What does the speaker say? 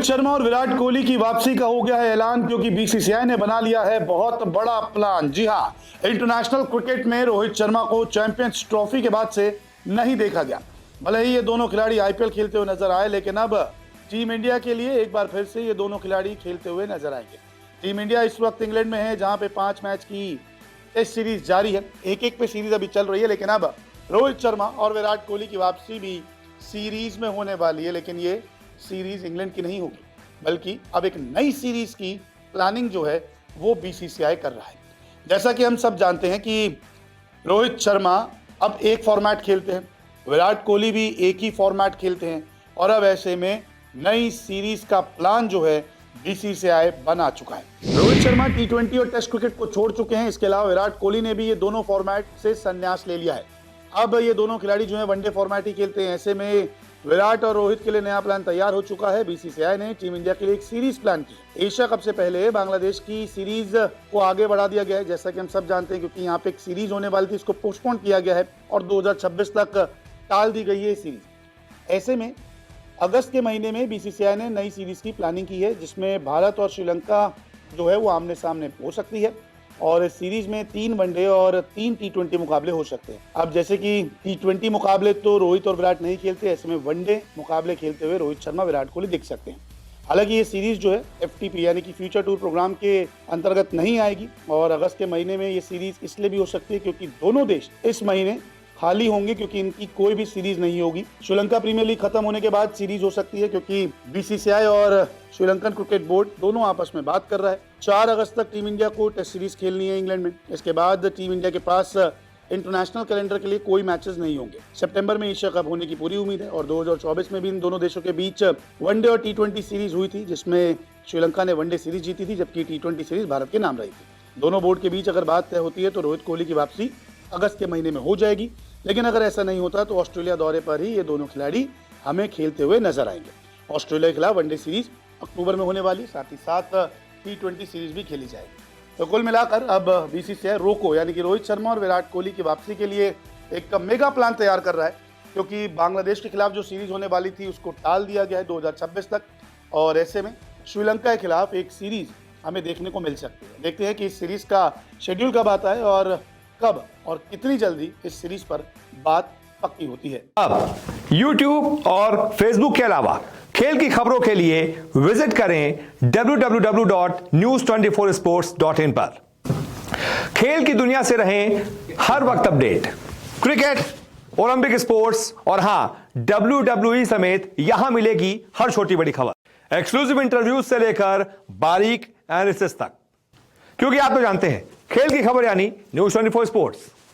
शर्मा और विराट कोहली की वापसी का हो गया है ऐलान, क्योंकि बीसीसीआई ने बना लिया है बहुत बड़ा प्लान। जी हां, इंटरनेशनल क्रिकेट में रोहित शर्मा को चैंपियंस ट्रॉफी के बाद से नहीं देखा गया। भले ही ये दोनों खिलाड़ी आईपीएल खेलते हुए नजर आए, लेकिन अब टीम इंडिया के लिए एक बार फिर से ये दोनों खिलाड़ी खेलते हुए नजर आएंगे। टीम इंडिया इस वक्त इंग्लैंड में है, जहां पे 5 मैच की टेस्ट सीरीज जारी है। एक पे सीरीज अभी चल रही है, लेकिन अब रोहित शर्मा और विराट कोहली की वापसी भी सीरीज में होने वाली है। लेकिन ये सीरीज इंग्लैंड की नहीं होगी, बल्कि अब एक नई सीरीज की प्लानिंग जो है वो बीसीसीआई कर रहा है। जैसा कि हम सब जानते हैं कि रोहित शर्मा अब एक फॉर्मेट खेलते हैं, विराट कोहली भी एक ही फॉर्मेट खेलते हैं, और अब ऐसे में नई सीरीज का प्लान जो है बीसीसीआई बना चुका है। रोहित शर्मा टी20 और टेस्ट क्रिकेट को छोड़ चुके हैं। इसके अलावा विराट कोहली ने भी ये दोनों फॉर्मेट से संन्यास ले लिया है। अब ये दोनों खिलाड़ी जो है वनडे फॉर्मेट ही खेलते हैं। ऐसे में विराट और रोहित के लिए नया प्लान तैयार हो चुका है। बीसीसीआई ने टीम इंडिया के लिए एक सीरीज प्लान की। एशिया कप से पहले बांग्लादेश की सीरीज को आगे बढ़ा दिया गया है, जैसा कि हम सब जानते हैं, क्योंकि यहाँ पे एक सीरीज होने वाली थी, इसको पोस्टपोन किया गया है और 2026 तक टाल दी गई है सीरीज। ऐसे में अगस्त के महीने में बीसीसीआई ने नई सीरीज की प्लानिंग की है, जिसमें भारत और श्रीलंका जो है वो आमने सामने हो सकती है, और इस सीरीज में 3 वनडे और 3 टी20 मुकाबले हो सकते हैं। अब जैसे कि टी20 मुकाबले तो रोहित और विराट नहीं खेलते, ऐसे में वनडे मुकाबले खेलते हुए रोहित शर्मा विराट कोहली दिख सकते हैं। हालांकि ये सीरीज जो है एफटीपी यानी कि फ्यूचर टूर प्रोग्राम के अंतर्गत नहीं आएगी, और अगस्त के महीने में ये सीरीज इसलिए भी हो सकती है क्योंकि दोनों देश इस महीने खाली होंगे, क्योंकि इनकी कोई भी सीरीज नहीं होगी। श्रीलंका प्रीमियर लीग खत्म होने के बाद सीरीज हो सकती है, क्योंकि बीसीसीआई और श्रीलंकन क्रिकेट बोर्ड दोनों आपस में बात कर रहा है। 4 अगस्त तक टीम इंडिया को टेस्ट सीरीज खेलनी है इंग्लैंड में। इसके बाद टीम इंडिया के पास इंटरनेशनल कैलेंडर के लिए कोई मैचेस नहीं होंगे। सितंबर में एशिया कप होने की पूरी उम्मीद है, और 2024 में भी इन दोनों देशों के बीच वनडे और टी20 सीरीज हुई थी, जिसमें श्रीलंका ने वनडे सीरीज जीती थी, जबकि टी20 सीरीज भारत के नाम रही थी। दोनों बोर्ड के बीच अगर बात तय होती है तो रोहित कोहली की वापसी अगस्त के महीने में हो जाएगी। लेकिन अगर ऐसा नहीं होता तो ऑस्ट्रेलिया दौरे पर ही ये दोनों खिलाड़ी हमें खेलते हुए नजर आएंगे। ऑस्ट्रेलिया के खिलाफ वनडे सीरीज अक्टूबर में होने वाली, साथ ही साथ टी20 सीरीज भी खेली जाएगी। तो कुल मिलाकर अब बीसीसीआई रोको यानी कि रोहित शर्मा और विराट कोहली की वापसी के लिए एक मेगा प्लान तैयार कर रहा है, क्योंकि बांग्लादेश के खिलाफ जो सीरीज होने वाली थी उसको टाल दिया गया है 2026 तक, और ऐसे में श्रीलंका के खिलाफ एक सीरीज हमें देखने को मिल सकती है। देखते हैं कि इस सीरीज का शेड्यूल कब आता है और कब और कितनी जल्दी इस सीरीज पर बात पक्की होती है। अब YouTube और Facebook के अलावा खेल की खबरों के लिए विजिट करें www.news24sports.in पर। खेल की दुनिया से रहें हर वक्त अपडेट। क्रिकेट, ओलंपिक स्पोर्ट्स और हां WWE समेत यहां मिलेगी हर छोटी बड़ी खबर, एक्सक्लूसिव इंटरव्यूज से लेकर बारीक एनालिसिस तक, क्योंकि आप तो जानते हैं खेल की खबर यानी न्यूज़ 24 स्पोर्ट्स।